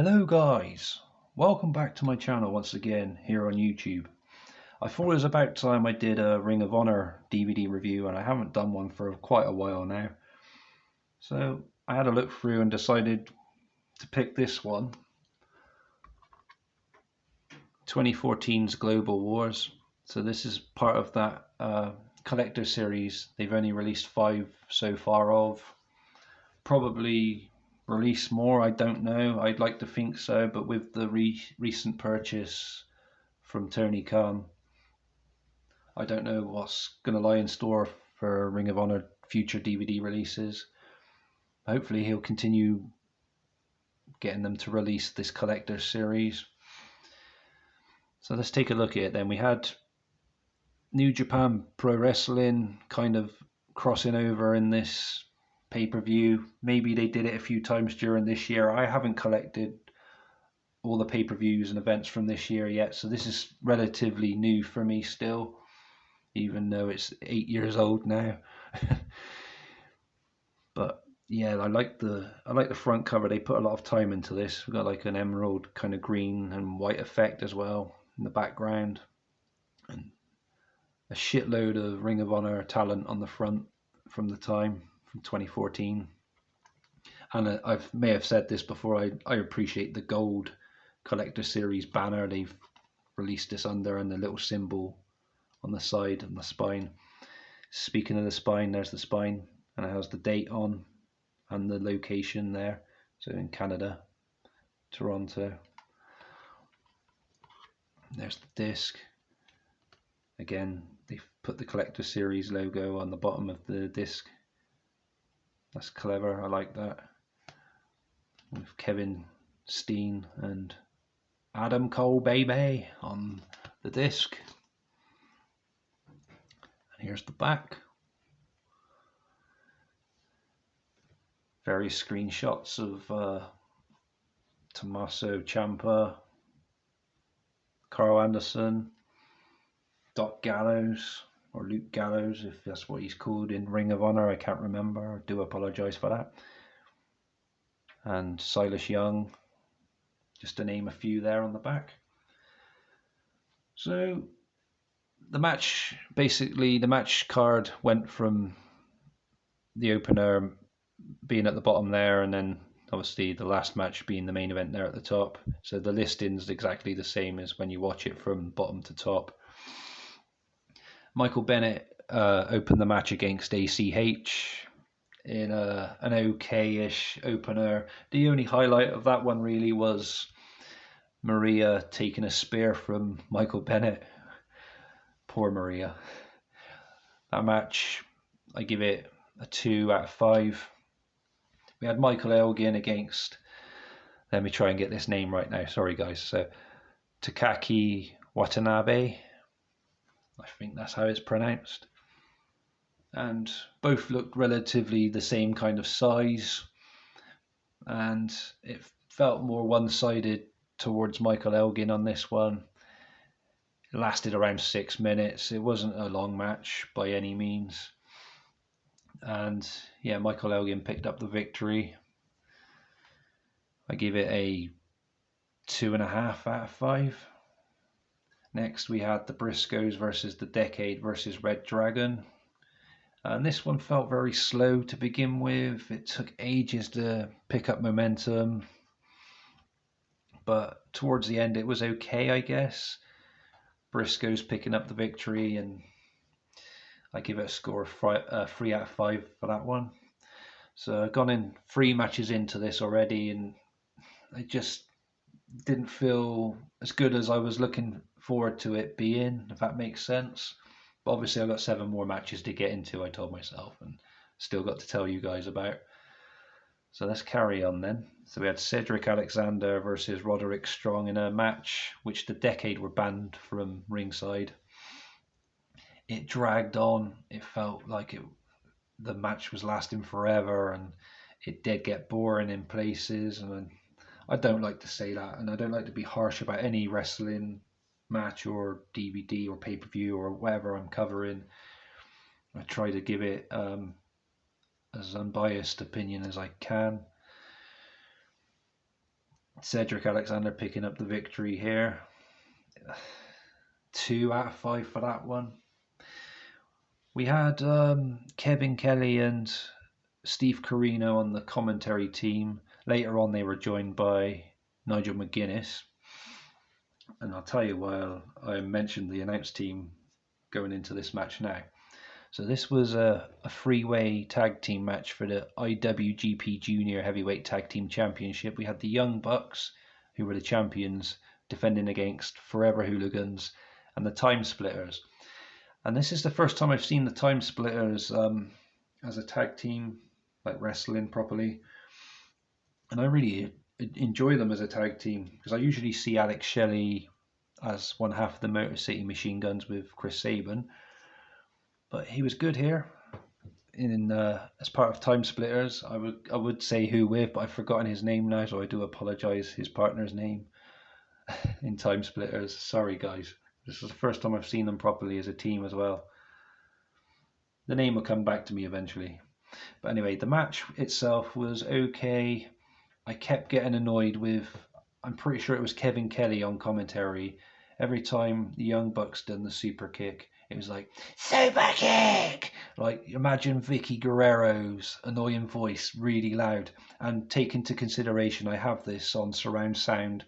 Hello guys, welcome back to my channel once again here on YouTube. I thought it was about time I did a Ring of Honor DVD review, and I haven't done one for quite a while now. So I had a look through and decided to pick this one, 2014's Global Wars. So this is part of that collector series. They've only released 5 so far of. Probably release more, I don't know. I'd like to think so, but with the recent purchase from Tony Khan, I don't know what's going to lie in store for Ring of Honor future DVD releases. Hopefully he'll continue getting them to release this collector series. So let's take a look at it then. We had New Japan Pro Wrestling kind of crossing over in this pay-per-view. Maybe they did it a few times during this year. I haven't collected all the pay-per-views and events from this year yet, so this is relatively new for me still, even though it's 8 years old now. But yeah, I like the front cover. They put a lot of time into this. We've got like an emerald kind of green and white effect as well in the background, and a shitload of Ring of Honor talent on the front from the time, from 2014. And I may have said this before, I appreciate the gold collector series banner they've released this under, and the little symbol on the side and the spine. Speaking of the spine, there's the spine, and it has the date on and the location there. So in Canada, Toronto. There's the disc. Again, they've put the collector series logo on the bottom of the disc. That's clever, I like that. With Kevin Steen and Adam Cole baby on the disc. And here's the back. Various screenshots of Tommaso Champa, Carl Anderson, Doc Gallows, or Luke Gallows, if that's what he's called in Ring of Honor. I can't remember. I do apologize for that. And Silas Young, just to name a few there on the back. So the match, basically, the match card went from the opener being at the bottom there, and then obviously the last match being the main event there at the top. So the listing's exactly the same as when you watch it from bottom to top. Michael Bennett opened the match against ACH in an okay-ish opener. The only highlight of that one really was Maria taking a spear from Michael Bennett. Poor Maria. That match, I give it a 2 out of 5. We had Michael Elgin against, let me try and get this name right now, sorry guys, so Takaki Watanabe, I think that's how it's pronounced. And both looked relatively the same kind of size, and it felt more one-sided towards Michael Elgin on this one. It lasted around 6 minutes. It wasn't a long match by any means. And yeah, Michael Elgin picked up the victory. I give it a 2.5 out of 5. Next we had the Briscoes versus the Decade versus Red Dragon. And this one felt very slow to begin with. It took ages to pick up momentum. But towards the end it was okay, I guess. Briscoes picking up the victory, and I give it a score of 3 out of 5 for that one. So I've gone in 3 matches into this already, and it just didn't feel as good as I was looking forward to it being, if that makes sense. But obviously I've got 7 more matches to get into, I told myself, and still got to tell you guys about. So let's carry on then. So we had Cedric Alexander versus Roderick Strong in a match which the Decade were banned from ringside. It dragged on. It felt like the match was lasting forever, and it did get boring in places. And I don't like to say that, and I don't like to be harsh about any wrestling match or DVD or pay-per-view or whatever I'm covering. I try to give it as unbiased opinion as I can. Cedric Alexander picking up the victory here. 2 out of 5 for that one. We had Kevin Kelly and Steve Corino on the commentary team. Later on, they were joined by Nigel McGuinness. And I'll tell you why I mentioned the announce team going into this match now. So this was a three-way tag team match for the IWGP Junior Heavyweight Tag Team Championship. We had the Young Bucks, who were the champions, defending against Forever Hooligans and the Time Splitters. And this is the first time I've seen the Time Splitters as a tag team, like wrestling properly. And I really enjoy them as a tag team because I usually see Alex Shelley as one half of the Motor City Machine Guns with Chris Sabin. But he was good here in as part of Time Splitters. I would say who with, but I've forgotten his name now, so I do apologise. His partner's name in Time Splitters. Sorry, guys. This is the first time I've seen them properly as a team as well. The name will come back to me eventually. But anyway, the match itself was okay. I kept getting annoyed with, I'm pretty sure it was Kevin Kelly on commentary. Every time the Young Bucks done the super kick, it was like, super kick! Like, imagine Vicky Guerrero's annoying voice really loud. And take into consideration, I have this on surround sound.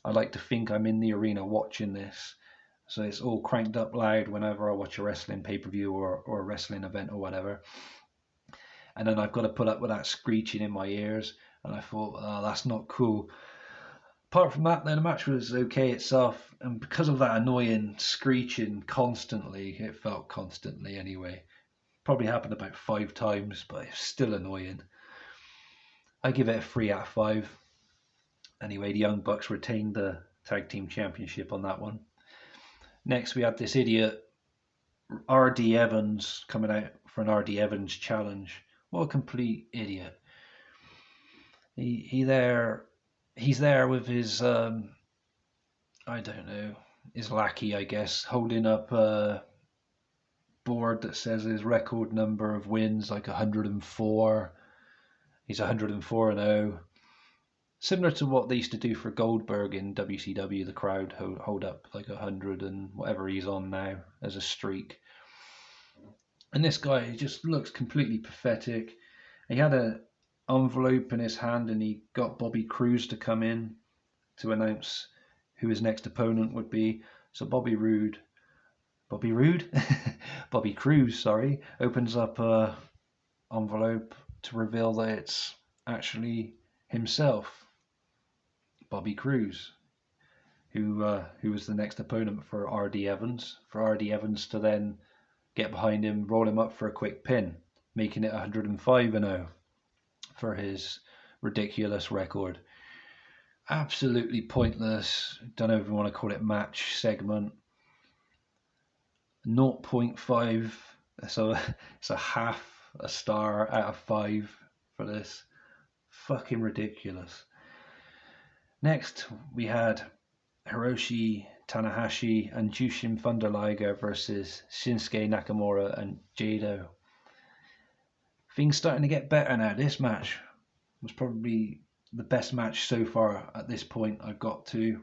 I like to think I'm in the arena watching this. So it's all cranked up loud whenever I watch a wrestling pay-per-view or a wrestling event or whatever. And then I've got to put up with that screeching in my ears. And I thought, oh, that's not cool. Apart from that, then the match was okay itself, and because of that annoying screeching constantly, it felt constantly anyway. Probably happened about 5 times, but it's still annoying. I give it a 3 out of 5. Anyway, the Young Bucks retained the Tag Team Championship on that one. Next, we had this idiot, R.D. Evans, coming out for an R.D. Evans challenge. What a complete idiot. He's there with his, I don't know, his lackey, I guess, holding up a board that says his record number of wins, like 104. He's 104-0. Similar to what they used to do for Goldberg in WCW, the crowd hold up like 100 and whatever he's on now as a streak. And this guy, he just looks completely pathetic. He had an envelope in his hand and he got Bobby Cruz to come in to announce who his next opponent would be. So Bobby Cruz, opens up a envelope to reveal that it's actually himself, Bobby Cruz, who was the next opponent for R.D. Evans. For R.D. Evans to then get behind him, roll him up for a quick pin, making it 105-0 for his ridiculous record. Absolutely pointless. Don't know if you want to call it match segment. 0.5. So it's a half a star out of 5 for this. Fucking ridiculous. Next, we had Hiroshi, Tanahashi, and Jushin Vandaliger versus Shinsuke Nakamura and Jado. Things starting to get better now. This match was probably the best match so far at this point I've got to,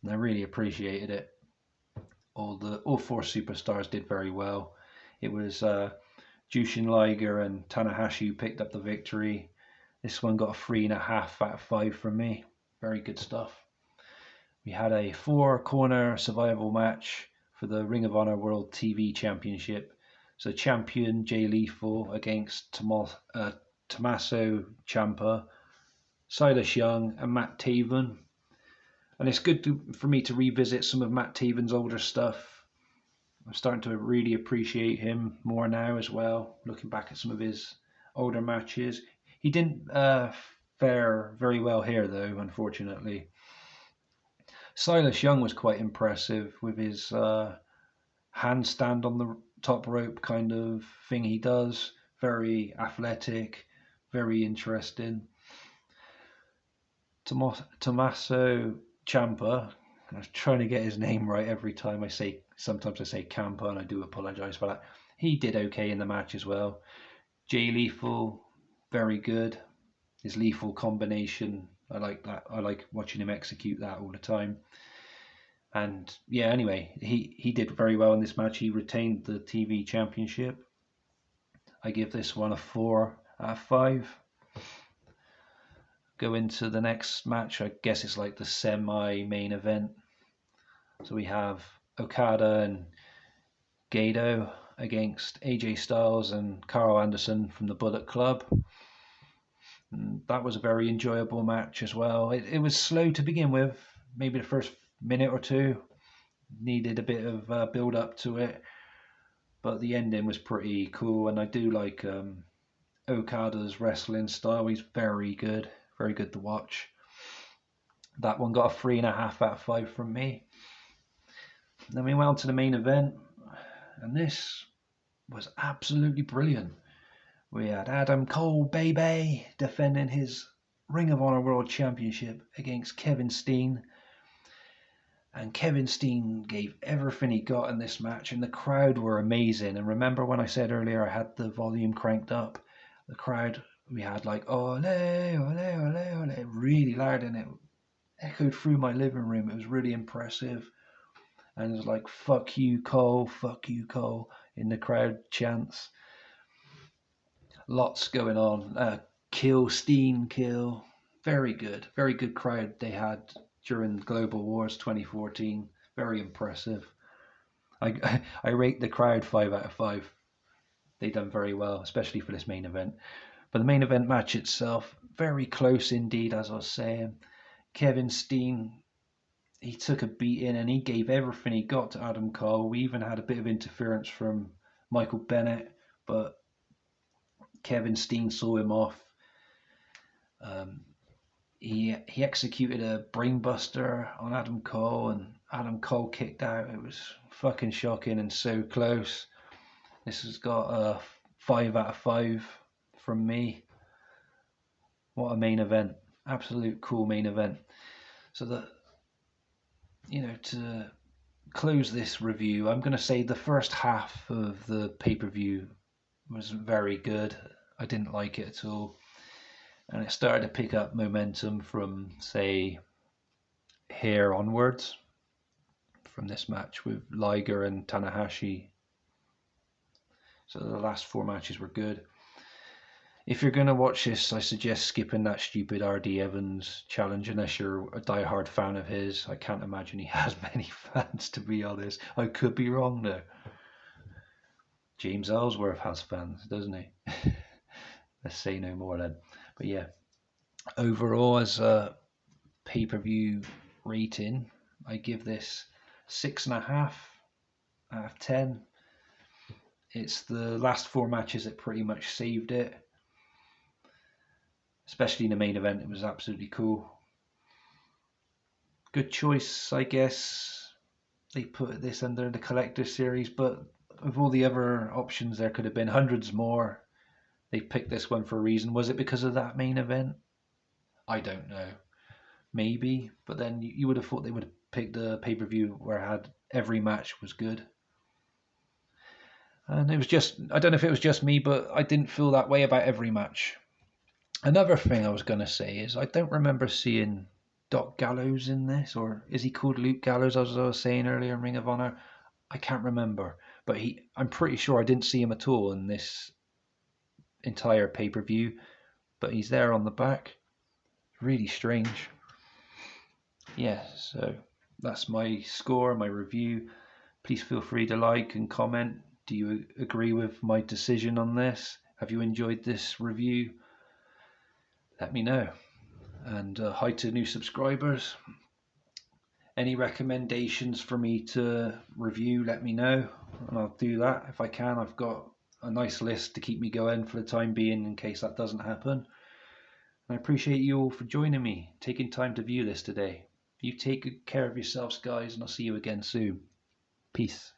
and I really appreciated it. All 4 superstars did very well. It was Jushin Liger and Tanahashi who picked up the victory. This one got a 3.5 out of 5 from me. Very good stuff. We had a 4-corner survival match for the Ring of Honor World TV Championship. So champion Jay Lethal against Tommaso Champa, Silas Young and Matt Taven. And it's good for me to revisit some of Matt Taven's older stuff. I'm starting to really appreciate him more now as well, looking back at some of his older matches. He didn't fare very well here though, unfortunately. Silas Young was quite impressive with his handstand on the top rope kind of thing he does. Very athletic, very interesting. Tommaso Champa, I was trying to get his name right every time sometimes I say Champa, and I do apologise for that. He did okay in the match as well. Jay Lethal, very good. His lethal combination I like that. I like watching him execute that all the time. And yeah, anyway, he did very well in this match. He retained the TV championship. I give this one a 4 out of 5. Go into the next match. I guess it's like the semi-main event. So we have Okada and Jado against AJ Styles and Carl Anderson from the Bullet Club. And that was a very enjoyable match as well. It was slow to begin with. Maybe the first minute or two needed a bit of build up to it, but the ending was pretty cool. And I do like Okada's wrestling style. He's very good to watch. That one got a 3.5 out of 5 from me. Then we went on to the main event, and this was absolutely brilliant. We had Adam Cole, baby, defending his Ring of Honor World Championship against Kevin Steen. And Kevin Steen gave everything he got in this match, and the crowd were amazing. And remember when I said earlier I had the volume cranked up? The crowd, we had like, ole, ole, ole, ole, really loud, and it echoed through my living room. It was really impressive. And it was like, fuck you, Cole, in the crowd chants. Lots going on. Kill, Steen, kill. Very good crowd they had during Global Wars 2014. Very impressive. I rate the crowd 5 out of 5. They done very well, especially for this main event. But the main event match itself, very close indeed, as I was saying. Kevin Steen, he took a beating and he gave everything he got to Adam Cole. We even had a bit of interference from Michael Bennett, but Kevin Steen saw him off. He executed a brainbuster on Adam Cole, and Adam Cole kicked out. It was fucking shocking and so close. This has got a 5 out of 5 from me. What a main event. Absolute cool main event. So to close this review, I'm going to say the first half of the pay-per-view was very good. I didn't like it at all. And it started to pick up momentum from, say, here onwards, from this match with Liger and Tanahashi. So the last 4 matches were good. If you're going to watch this, I suggest skipping that stupid R.D. Evans challenge unless you're a diehard fan of his. I can't imagine he has many fans, to be honest. I could be wrong though. James Ellsworth has fans, doesn't he? Let's say no more then. But yeah, overall as a pay-per-view rating, I give this 6.5 out of 10. It's the last 4 matches that pretty much saved it. Especially in the main event, it was absolutely cool. Good choice, I guess. They put this under the collector series, but of all the other options, there could have been hundreds more. They picked this one for a reason. Was it because of that main event? I don't know. Maybe, but then you would have thought they would have picked a pay-per-view where it had every match was good. And it was just, I don't know if it was just me, but I didn't feel that way about every match. Another thing I was going to say is I don't remember seeing Doc Gallows in this, or is he called Luke Gallows, as I was saying earlier in Ring of Honor? I can't remember, but I'm pretty sure I didn't see him at all in this entire pay-per-view, but he's there on the back. Really strange. Yeah, so that's my score, my review. Please feel free to like and comment. Do you agree with my decision on this? Have you enjoyed this review? Let me know. And hi to new subscribers. Any recommendations for me to review, let me know, and I'll do that if I can. I've got a nice list to keep me going for the time being in case that doesn't happen. And I appreciate you all for joining me, taking time to view this today. You take good care of yourselves, guys, and I'll see you again soon. Peace.